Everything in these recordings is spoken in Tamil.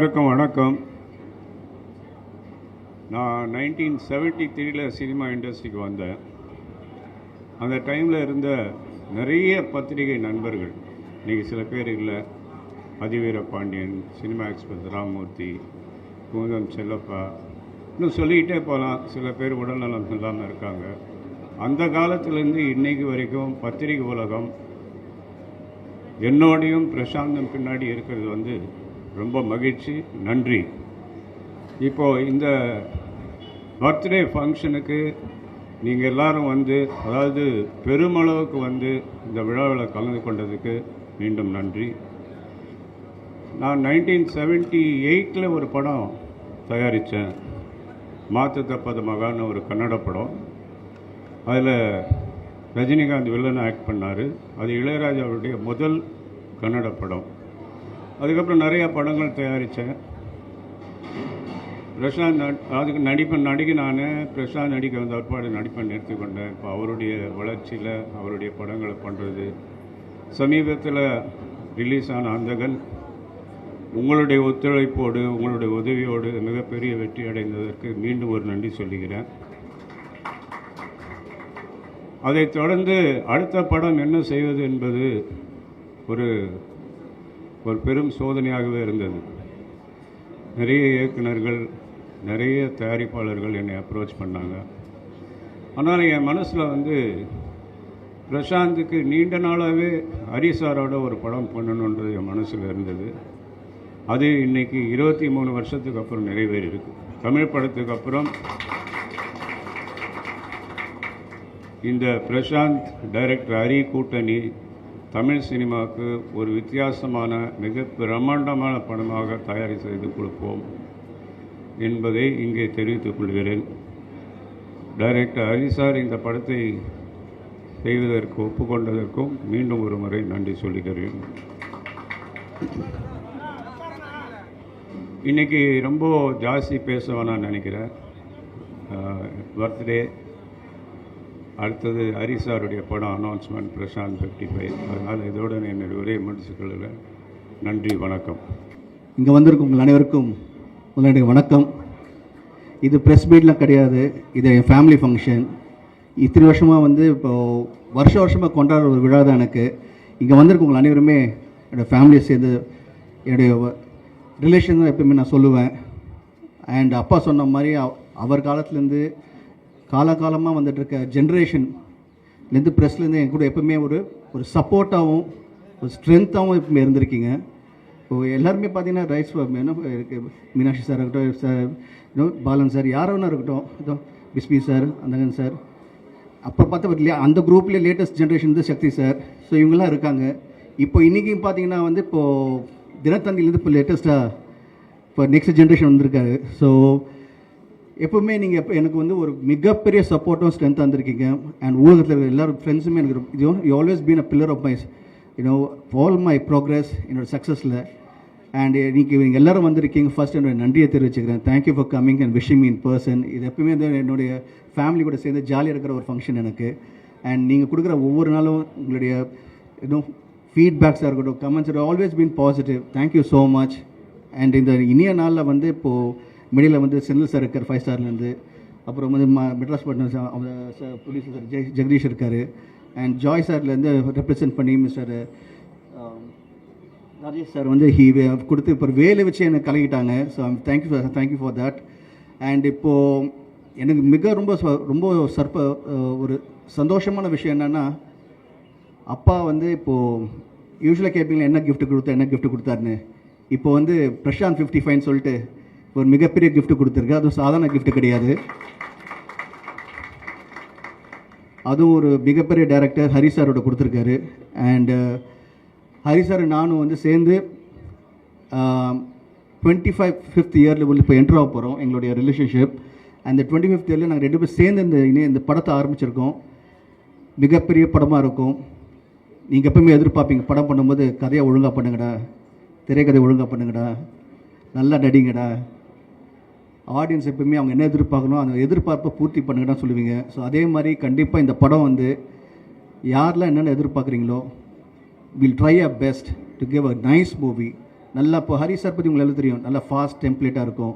எல்லாருக்கும் வணக்கம். நான் 1973 சினிமா இண்டஸ்ட்ரிக்கு வந்தேன். அந்த டைமில் இருந்த நிறைய பத்திரிகை நண்பர்கள், இன்றைக்கி சில பேர் இல்லை, அதிவீர பாண்டியன், சினிமா எக்ஸ்பிரஸ் ராமமூர்த்தி, குமுதம் செல்லப்பா, இன்னும் சொல்லிக்கிட்டே போகலாம். சில பேர் உடல்நலம் இல்லாமல் இருக்காங்க. அந்த காலத்திலேருந்து இன்றைக்கு வரைக்கும் பத்திரிகை உலகம் என்னோடையும் பிரசாந்தம் பின்னாடி இருக்கிறது ரொம்ப மகிழ்ச்சி, நன்றி. இப்போது இந்த பர்த்டே ஃபங்க்ஷனுக்கு நீங்கள் எல்லோரும் அதாவது பெருமளவுக்கு இந்த விழாவில் கலந்து கொண்டதுக்கு மீண்டும் நன்றி. நான் 1978 ஒரு படம் தயாரித்தேன், மாத்து தப்பது மகான்னு ஒரு கன்னட படம். அதில் ரஜினிகாந்த் வில்லனை ஆக்ட் பண்ணார். அது இளையராஜாவுடைய முதல் கன்னட படம். அதுக்கப்புறம் நிறையா படங்கள் தயாரித்தேன். பிரசாந்த் அதுக்கு நடிக்க நான் பிரசாந்த் நடிக்க வந்த ஒருபாடு நடிப்பை நிறுத்திக்கொண்டேன். இப்போ அவருடைய வளர்ச்சியில் அவருடைய படங்களை பண்ணுறது. சமீபத்தில் ரிலீஸ் ஆன அந்தகன் உங்களுடைய ஒத்துழைப்போடு உங்களுடைய உதவியோடு மிகப்பெரிய வெற்றி அடைந்ததற்கு மீண்டும் ஒரு நன்றி சொல்லுகிறேன். அதைத் தொடர்ந்து அடுத்த படம் என்ன செய்வது என்பது ஒரு பெரும் சோதனையாகவே இருந்தது. நிறைய இயக்குநர்கள், நிறைய தயாரிப்பாளர்கள் என்னை அப்ரோச் பண்ணாங்க. ஆனால் என் மனசில் பிரசாந்துக்கு நீண்ட நாளாகவே ஹரிசாரோட ஒரு படம் பண்ணணுன்றது என் மனசில் இருந்தது. அது இன்றைக்கி 23 வருஷத்துக்கு அப்புறம் நிறைவேறியிருக்கு. தமிழ் படத்துக்கு அப்புறம் இந்த பிரசாந்த் டைரக்டர் ஹரி கூட்டணி தமிழ் சினிமாவுக்கு ஒரு வித்தியாசமான மிக பிரம்மாண்டமான படமாக தயாரி செய்து கொடுப்போம் என்பதை இங்கே தெரிவித்துக் கொள்கிறேன். டைரக்டர் ஹரி சார் இந்த படத்தை செய்வதற்கு ஒப்புக்கொண்டதற்கும் மீண்டும் ஒரு முறை நன்றி சொல்லுகிறேன். இன்றைக்கி ரொம்ப ஜாஸ்தி பேச வேணான்னு நினைக்கிறேன். பர்த்டே அடுத்தது ஹரிசாருடைய படம் அனௌன்ஸ்மெண்ட், பிரசாந்த் 55. அதனால் இதோடு என்னுடைய உரையை முடிச்சுக்கொள்கிறேன். நன்றி, வணக்கம். இங்கே வந்திருக்கும் உங்கள் அனைவருக்கும் முதல்ல வணக்கம். இது ப்ரெஸ் மீட்லாம் கிடையாது, இது என் ஃபேமிலி ஃபங்க்ஷன். இத்தனை வருஷமாக இப்போது வருஷமாக கொண்டாடுற ஒரு விழா தான் எனக்கு. இங்கே வந்திருக்கும் உங்கள் அனைவருமே என்னோடய ஃபேமிலியை சேர்ந்து என்னுடைய ரிலேஷன் தான் எப்பவுமே நான் சொல்லுவேன். அண்ட் அப்பா சொன்ன மாதிரி அவர் காலத்துலேருந்து காலகாலமாக வந்துட்டுருக்க ஜென்ரேஷன்லேருந்து ப்ரெஸ்லேருந்து என் கூட எப்பவுமே ஒரு சப்போர்ட்டாகவும் ஒரு ஸ்ட்ரென்த்தாகவும் எப்பவுமே இருந்திருக்கீங்க. இப்போ எல்லாருமே பார்த்தீங்கன்னா ரைட்ஸ் மீனாட்சி சார் இருக்கட்டும், சார் பாலன் சார், யாரோ ஒன்றா இருக்கட்டும், இதோ பிஸ்பி சார், அந்தகன் சார், அப்போ பார்த்தா இல்லையா அந்த குரூப்லேயே லேட்டஸ்ட் ஜென்ரேஷன் சக்தி சார். ஸோ இவங்கெல்லாம் இருக்காங்க. இப்போ இன்றைக்கும் பார்த்தீங்கன்னா இப்போது தினத்தந்திலேருந்து இப்போ லேட்டஸ்ட்டாக இப்போ நெக்ஸ்ட் ஜென்ரேஷன் வந்திருக்காரு. ஸோ எப்போவுமே நீங்கள் எனக்கு ஒரு மிகப்பெரிய சப்போர்ட்டும் ஸ்ட்ரென்த்தாக இருந்திருக்கீங்க. அண்ட் ஊடகத்தில் இருக்கிற எல்லோரும் ஃப்ரெண்ட்ஸுமே எனக்கு you always been a pillar of my all my progress, என்னோடய சக்ஸஸில். அண்ட் நீங்கள் எல்லோரும் வந்திருக்கீங்க. ஃபர்ஸ்ட் என்னோட நன்றியை தெரிவிச்சுக்கிறேன். Thank you for coming and wishing me in person. இது எப்பவுமே என்னுடைய ஃபேமிலி கூட சேர்ந்து ஜாலியாக இருக்கிற ஒரு ஃபங்க்ஷன் எனக்கு. அண்ட் நீங்கள் கொடுக்குற ஒவ்வொரு நாளும் உங்களுடைய ஃபீட்பேக்ஸாக இருக்கட்டும், comments always been positive. Thank you so much. And இந்த இனிய நாளில் இப்போது மிடில் செந்தில் சார் இருக்கார் 5 ஸ்டார்லேருந்து. அப்புறம் Madras button producer sir Jagadish இருக்கார். அண்ட் ஜாய் சார்லேருந்து ரெப்ரசன்ட் பண்ணி மிஸ்டர் ராஜேஷ் சார் ஹீ கொடுத்து இப்போ வேலை வச்சு எனக்கு கலக்கிட்டாங்க. So thank you for that. And இப்போது எனக்கு மிக ரொம்ப ஒரு சந்தோஷமான விஷயம் என்னென்னா, அப்பா இப்போது யூஸ்வலாக கேட்பீங்களா என்ன கிஃப்ட் கொடுத்தாருன்னு. இப்போ பிரசாந்த் 55 சொல்லிட்டு ஒரு மிகப்பெரிய கிஃப்ட் கொடுத்துருக்கு. அதுவும் சாதாரண கிஃப்ட் கிடையாது. அதுவும் ஒரு மிகப்பெரிய டைரக்டர் ஹரி சாரோட கொடுத்துருக்காரு. அண்டு ஹரி சார் நானும் சேர்ந்து 25th இயரில் இப்போ என்ட்ரு ஆக போகிறோம் எங்களுடைய ரிலேஷன்ஷிப். அந்த 25th இயரில் நாங்கள் 2 பேர் சேர்ந்து இந்த படத்தை ஆரம்பிச்சிருக்கோம். மிகப்பெரிய படமாக இருக்கும். நீங்கள் எப்பவுமே எதிர்பார்ப்பீங்க படம் பண்ணும்போது கதையை ஒழுங்காக பண்ணுங்கடா, திரைக்கதை ஒழுங்காக பண்ணுங்கடா, நல்லா நடிங்கடா. ஆடியன்ஸ் எப்பவுமே அவங்க என்ன எதிர்பார்க்கணும் அந்த எதிர்பார்ப்பை பூர்த்தி பண்ணுங்கன்னு சொல்லுவீங்க. ஸோ அதே மாதிரி கண்டிப்பாக இந்த படம் யாரெல்லாம் என்னென்ன எதிர்பார்க்குறீங்களோ will try a best to give a nice movie நல்லா இப்போ ஹரி சார் பற்றி உங்களுக்கு தெரியும், நல்லா ஃபாஸ்ட் டெம்ப்ளேட்டாக இருக்கும்.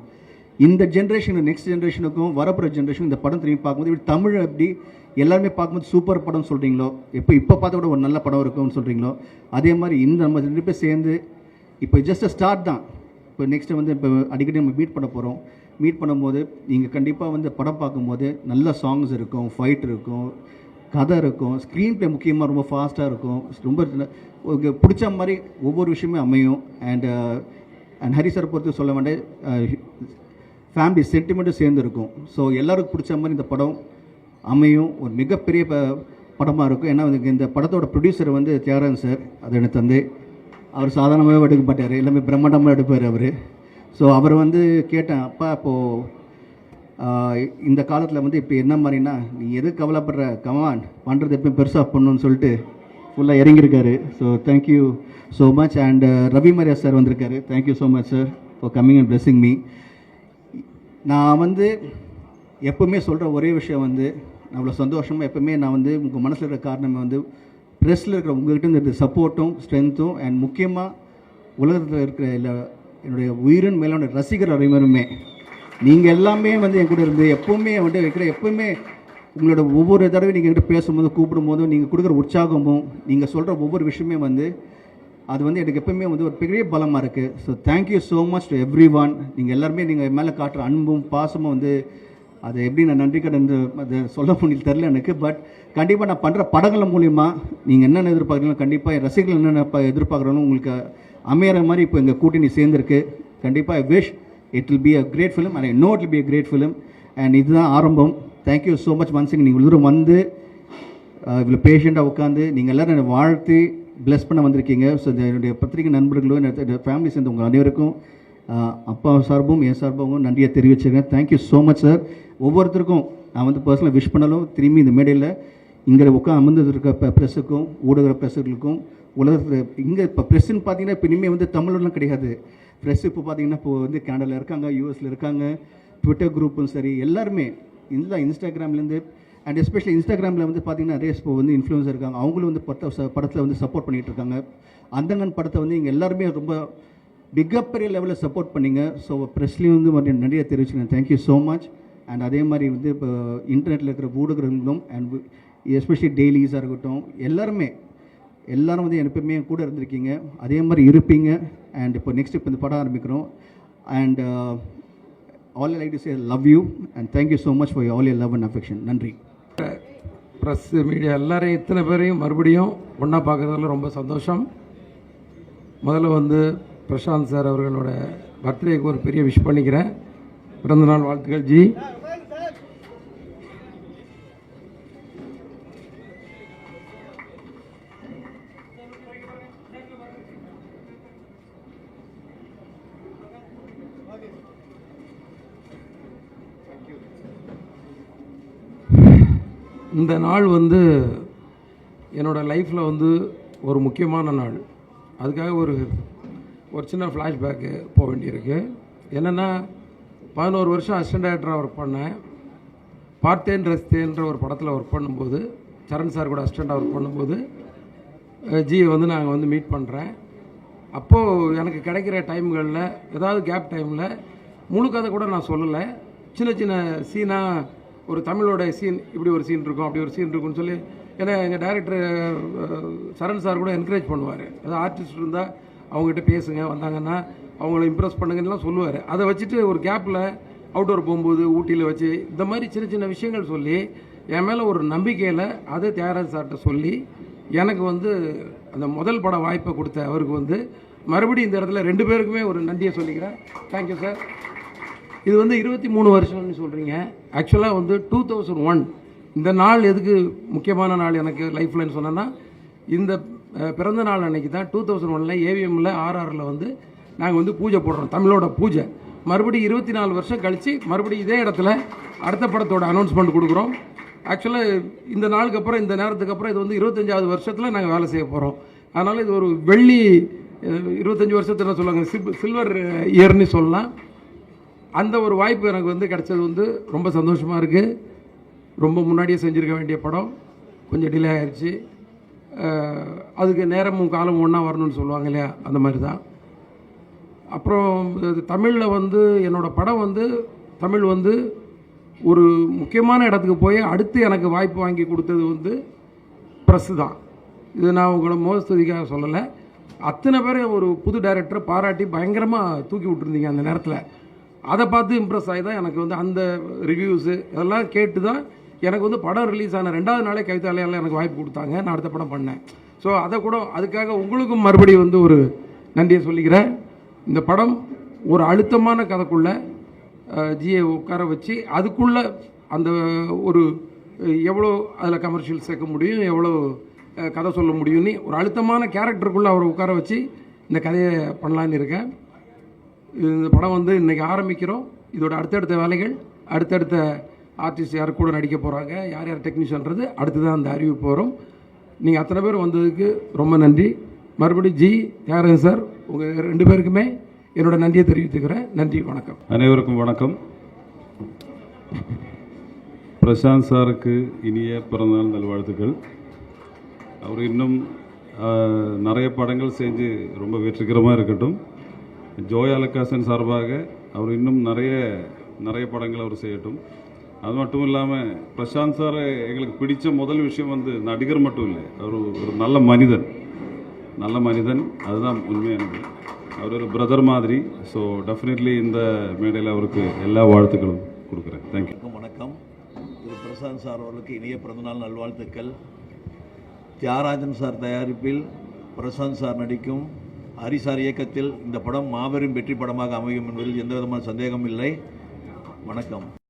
இந்த ஜென்ரேஷன் நெக்ஸ்ட் ஜென்ரேஷனுக்கும் வரப்போகிற ஜென்ரேஷன் இந்த படம் திரும்பி பார்க்கும்போது இப்படி தமிழ் எப்படி எல்லாருமே பார்க்கும்போது சூப்பர் படம் சொல்கிறீங்களோ, இப்போ பார்த்த கூட ஒரு நல்ல படம் இருக்கும்னு சொல்கிறீங்களோ, அதே மாதிரி இந்த நம்ம 2 பேர் சேர்ந்து இப்போ ஜஸ்ட் ஸ்டார்ட் தான். இப்போ நெக்ஸ்ட்டு வந்து இப்போ அடிக்கடி நம்ம மீட் பண்ண போகிறோம். மீட் பண்ணும்போது நீங்கள் கண்டிப்பாக வந்து படம் பார்க்கும்போது நல்ல சாங்ஸ் இருக்கும், ஃபைட் இருக்கும், கதை இருக்கும், ஸ்க்ரீன் ப்ளே முக்கியமாக ரொம்ப ஃபாஸ்ட்டாக இருக்கும், ரொம்ப உங்களுக்கு பிடிச்ச மாதிரி ஒவ்வொரு விஷயமே அமையும். அண்ட் ஹரி சார் பொறுத்து சொல்ல வேண்டிய ஃபேமிலி சென்டிமெண்ட்டும் சேர்ந்து இருக்கும். ஸோ எல்லாருக்கும் பிடிச்ச மாதிரி இந்த படம் அமையும், ஒரு மிகப்பெரிய படமாக இருக்கும். ஏன்னா இந்த படத்தோட ப்ரொடியூசர் வந்து தியாகராஜன் சார், அது எனக்கு தந்து அவர் சாதாரணமாகவே எடுக்க மாட்டார், எல்லாமே பிரம்மாண்டமாக எடுப்பார் அவர். ஸோ அவர் வந்து கேட்டேன், அப்பா இப்போது இந்த காலத்தில் வந்து இப்போ என்ன மாதிரினா நீ எது கவலைப்படுற, கமான் பண்ணுறது எப்பயும் பெருசாக பண்ணணும்னு சொல்லிட்டு ஃபுல்லாக இறங்கியிருக்காரு. So thank you so much. And Ravi Maria sir வந்திருக்காரு. Thank you so much sir for coming and blessing me. நான் வந்து எப்போவுமே சொல்கிற ஒரே விஷயம் வந்து நான் அவ்வளோ சந்தோஷமாக எப்போவுமே நான் வந்து உங்கள் மனசில் இருக்கிற காரணமே வந்து ப்ரெஸ்ஸில் இருக்கிற உங்கள்கிட்ட இருக்கிற சப்போர்ட்டும் ஸ்ட்ரென்த்தும் அண்ட் முக்கியமாக உலகத்தில் இருக்கிற என்னுடைய உயிரின் மேலான ரசிகர் அனைவருமே நீங்கள் எல்லாமே வந்து என் கூட இருந்து எப்போவுமே வந்து எப்போவுமே உங்களோட ஒவ்வொரு தடவை நீங்கள் என்கிட்ட பேசும்போது கூப்பிடும்போதும் நீங்கள் கொடுக்குற உற்சாகமும் நீங்கள் சொல்கிற ஒவ்வொரு விஷயமே வந்து அது வந்து எனக்கு எப்போவுமே வந்து ஒரு பெரிய பலமாக இருக்குது. So thank you so much to every one. நீங்கள் எல்லாருமே நீங்கள் மேலே காட்டுற அன்பும் பாசமும் வந்து அது எப்படி நான் நன்றி கடன் அது சொல்ல முடியல தெரில எனக்கு. பட் கண்டிப்பாக நான் பண்ணுற படங்கள் மூலிமா நீங்கள் என்னென்ன எதிர்பார்க்குறீங்களோ கண்டிப்பாக என் ரசிகர்கள் என்னென்ன எதிர்பார்க்குறோன்னு உங்களுக்கு அமையிற மாதிரி இப்போ எங்கள் கூட்டணி சேர்ந்துருக்கு. கண்டிப்பாக I wish it will be a great film and I know it will be a great film. And இதுதான் ஆரம்பம். Thank you so much once. நீங்கள் இவ்வளோ தூரம் வந்து இவ்வளோ பேஷண்ட்டாக உட்காந்து நீங்கள் எல்லோரும் என்னை வாழ்த்து பிளஸ் பண்ண வந்திருக்கீங்க. ஸோ என்னுடைய பத்திரிகை நண்பர்களும் என்னுடைய ஃபேமிலி சேர்ந்த உங்கள் அனைவருக்கும் அப்பா சார்பும் என் சார்பாகவும் நன்றியை தெரிவிச்சுருக்கேன். Thank you so much sir. ஒவ்வொருத்தருக்கும் நான் வந்து பர்சனலாக விஷ் பண்ணாலும் திரும்பி இந்த மேடையில் இங்கே அமர்ந்து இருக்க ப்ரெஸ்ஸுக்கும் ஊடக ப்ரெஸ்ஸுகளுக்கும் உலகத்தில் இங்கே இப்போ ப்ரெஸ்ஸுன்னு பார்த்தீங்கன்னா இப்போ இனிமேல் வந்து தமிழ்லாம் கிடையாது. ப்ரெஸ் இப்போ பார்த்தீங்கன்னா இப்போ வந்து கனடாவில் இருக்காங்க, யூஎஸில் இருக்காங்க, ட்விட்டர் குரூப்பும் சரி எல்லாருமே இல்லை, இன்ஸ்டாகிராம்லேருந்து அண்ட் எஸ்பெஷலி இன்ஸ்டாகிராமில் வந்து பார்த்தீங்கன்னா நிறைய இப்போ வந்து இன்ஃப்ளூயன்ஸர் இருக்காங்க, அவங்களும் வந்து படத்தில் வந்து சப்போர்ட் பண்ணிகிட்டு இருக்காங்க. அந்தங்கன் படத்தை வந்து இங்கே எல்லாருமே ரொம்ப மிகப்பெரிய லெவலில் சப்போர்ட் பண்ணிங்க. ஸோ ப்ரெஸ்லேயும் வந்து நிறைய தெரிவிச்சுக்கிறேன். Thank you so much. அண்ட் அதே மாதிரி வந்து இப்போ இன்டர்நெட்டில் இருக்கிற ஊடகங்களும் அண்ட் எஸ்பெஷலி டெய்லிஸாக இருக்கட்டும் எல்லோரும் வந்து எப்பவுமே கூட இருந்திருக்கீங்க, அதே மாதிரி இருப்பீங்க. அண்ட் இப்போ நெக்ஸ்ட் இப்போ இந்த படம் ஆரம்பிக்கிறோம். And all I like to say love you and thank you so much for all your love and affection. நன்றி. ப்ரெஸ் மீடியா எல்லாரையும் இத்தனை பேரையும் மறுபடியும் ஒன்றா பார்க்குறதுல ரொம்ப சந்தோஷம். முதல்ல வந்து பிரசாந்த் சார் அவர்களோட பர்த்டேக்கு ஒரு பெரிய விஷ் பண்ணிக்கிறேன். பிறந்தநாள் வாழ்த்துக்கள் ஜி. இந்த நாள் வந்து என்னோடய லைஃப்பில் வந்து ஒரு முக்கியமான நாள். அதுக்காக ஒரு சின்ன ஃப்ளாஷ்பேக்கு போக வேண்டியிருக்கு. என்னென்னா 11 வருஷம் அசிஸ்டன்ட் டைரக்டராக ஒர்க் பண்ணேன். பார்த்தேன் ரஸ்தேன்ற ஒரு படத்தில் ஒர்க் பண்ணும்போது சரண் சார் கூட அசிஸ்டண்ட்டாக ஒர்க் பண்ணும்போது ஜியை வந்து நாங்கள் வந்து மீட் பண்ணுறேன். அப்போது எனக்கு கிடைக்கிற டைம்களில் ஏதாவது கேப் டைமில் முழு கதை கூட நான் சொல்லலை, சின்ன சின்ன சீனாக ஒரு தமிழோட சீன் இப்படி ஒரு சீன் இருக்கும் அப்படி ஒரு சீன் இருக்குன்னு சொல்லி ஏன்னா எங்கள் டைரக்டர் சரண் சார் கூட என்கரேஜ் பண்ணுவார். ஏதாவது ஆர்டிஸ்ட் இருந்தால் அவங்ககிட்ட பேசுங்க, வந்தாங்கன்னா அவங்கள இம்ப்ரெஸ் பண்ணுங்கலாம் சொல்லுவார். அதை வச்சுட்டு ஒரு கேப்பில் அவுட்டோர் போகும்போது ஊட்டியில் வச்சு இந்த மாதிரி சின்ன சின்ன விஷயங்கள் சொல்லி என் மேலே ஒரு நம்பிக்கையில் அதை தியாகராஜ் சார்கிட்ட சொல்லி எனக்கு வந்து அந்த முதல் பட வாய்ப்பை கொடுத்த அவருக்கு வந்து மறுபடியும் இந்த இடத்துல 2 பேருக்குமே ஒரு நன்றியை சொல்லிக்கிறேன். Thank you sir. இது வந்து 23 வருஷம்னு சொல்கிறீங்க. ஆக்சுவலாக வந்து 2001 இந்த நாள் எதுக்கு முக்கியமான நாள் எனக்கு லைஃப்லன்னு சொன்னேன்னா இந்த பிறந்த நாள் அன்றைக்கி தான் 2001 ஏவிஎம்மில் ஆர்ஆரில் வந்து நாங்கள் வந்து பூஜை போடுறோம், தமிழோட பூஜை. மறுபடியும் 24 வருஷம் கழித்து மறுபடியும் இதே இடத்துல அடுத்த படத்தோட அனௌன்ஸ்மெண்ட் கொடுக்குறோம். ஆக்சுவலாக இந்த நாளுக்கு அப்புறம் இந்த நேரத்துக்கு அப்புறம் இது வந்து 25வது வருஷத்தில் நாங்கள் வேலை செய்ய போகிறோம். அதனால் இது ஒரு வெள்ளி 25 வருஷத்தில் சொல்லுவாங்க சில்வர் இயர்னு சொல்லலாம். அந்த ஒரு வாய்ப்பு எனக்கு வந்து கிடைச்சது வந்து ரொம்ப சந்தோஷமாக இருக்குது. ரொம்ப முன்னாடியே செஞ்சுருக்க வேண்டிய படம் கொஞ்சம் டிலே ஆகிடுச்சு. அதுக்கு நேரமும் காலமும் ஒன்றா வரணும்னு சொல்லுவாங்க இல்லையா, அந்த மாதிரி தான். அப்புறம் தமிழில் வந்து என்னோடய படம் வந்து தமிழ் வந்து ஒரு முக்கியமான இடத்துக்கு போய் அடுத்து எனக்கு வாய்ப்பு வாங்கி கொடுத்தது வந்து ப்ரெஸ்ஸு தான். இது நான் உங்களை மோசத்துக்காக சொல்லலை. அத்தனை பேர் ஒரு புது டைரக்டரை பாராட்டி பயங்கரமாக தூக்கி விட்டுருந்தீங்க அந்த நேரத்தில். அதை பார்த்து இம்ப்ரெஸ் ஆகி தான் எனக்கு வந்து அந்த ரிவ்யூஸு இதெல்லாம் கேட்டு தான் எனக்கு வந்து படம் ரிலீஸ் ஆன 2வது நாளே கவிதாலயெல்லாம் எனக்கு வாய்ப்பு கொடுத்தாங்க. நான் அடுத்த படம் பண்ணேன். ஸோ அதை கூட அதுக்காக உங்களுக்கும் மறுபடியும் வந்து ஒரு நன்றியை சொல்லிக்கிறேன். இந்த படம் ஒரு அழுத்தமான கதைக்குள்ளே ஜியை உட்கார வச்சு அதுக்குள்ளே அந்த ஒரு எவ்வளோ அதில் கமர்ஷியல் சேர்க்க முடியும், எவ்வளோ கதை சொல்ல முடியும்னு ஒரு அழுத்தமான கேரக்டருக்குள்ளே அவரை உட்கார வச்சு இந்த கதையை பண்ணலான்னு இருக்கேன். இந்த படம் வந்து இன்றைக்கி ஆரம்பிக்கிறோம். இதோட அடுத்தடுத்த வேலைகள், அடுத்தடுத்த ஆர்டிஸ்ட் யார் கூட நடிக்க போகிறாங்க, யார் யார் டெக்னீஷியன்றது அடுத்து தான் அந்த அறிவிப்பு வரும். நீங்கள் அத்தனை பேர் வந்ததுக்கு ரொம்ப நன்றி. மறுபடியும் ஜி, தியாகராஜன் சார், உங்கள் 2 பேருக்குமே என்னோட நன்றியை தெரிவித்துக்கிறேன். நன்றி, வணக்கம். அனைவருக்கும் வணக்கம். பிரசாந்த் சாருக்கு இனிய பிறந்தநாள் நல்வாழ்த்துக்கள். அவர் இன்னும் நிறைய படங்கள் செஞ்சு ரொம்ப வெற்றிகரமாக இருக்கட்டும். ஜோயா அலுகாசன் சார்பாக அவர் இன்னும் நிறைய படங்கள் அவர் செய்யட்டும். அது மட்டும் இல்லாமல் பிரசாந்த் சார் எங்களுக்கு பிடித்த முதல் விஷயம் வந்து நடிகர் மட்டும் இல்லை, அவர் ஒரு நல்ல மனிதன். அதுதான் உண்மை. எனக்கு அவர் ஒரு பிரதர் மாதிரி. ஸோ டெஃபினெட்லி இந்த மேடையில் அவருக்கு எல்லா வாழ்த்துக்களும் கொடுக்குறேன். தேங்க்யூ. வணக்கம். திரு பிரசாந்த் சார் அவர்களுக்கு இனிய பிறந்தநாள் நல்வாழ்த்துக்கள். தியாகராஜன் சார் தயாரிப்பில் பிரசாந்த் சார் நடிக்கும் ஹரிசார் இயக்கத்தில் இந்த படம் மாபெரும் வெற்றி படமாக அமையும் என்பதில் எந்த விதமான சந்தேகம் இல்லை. வணக்கம்.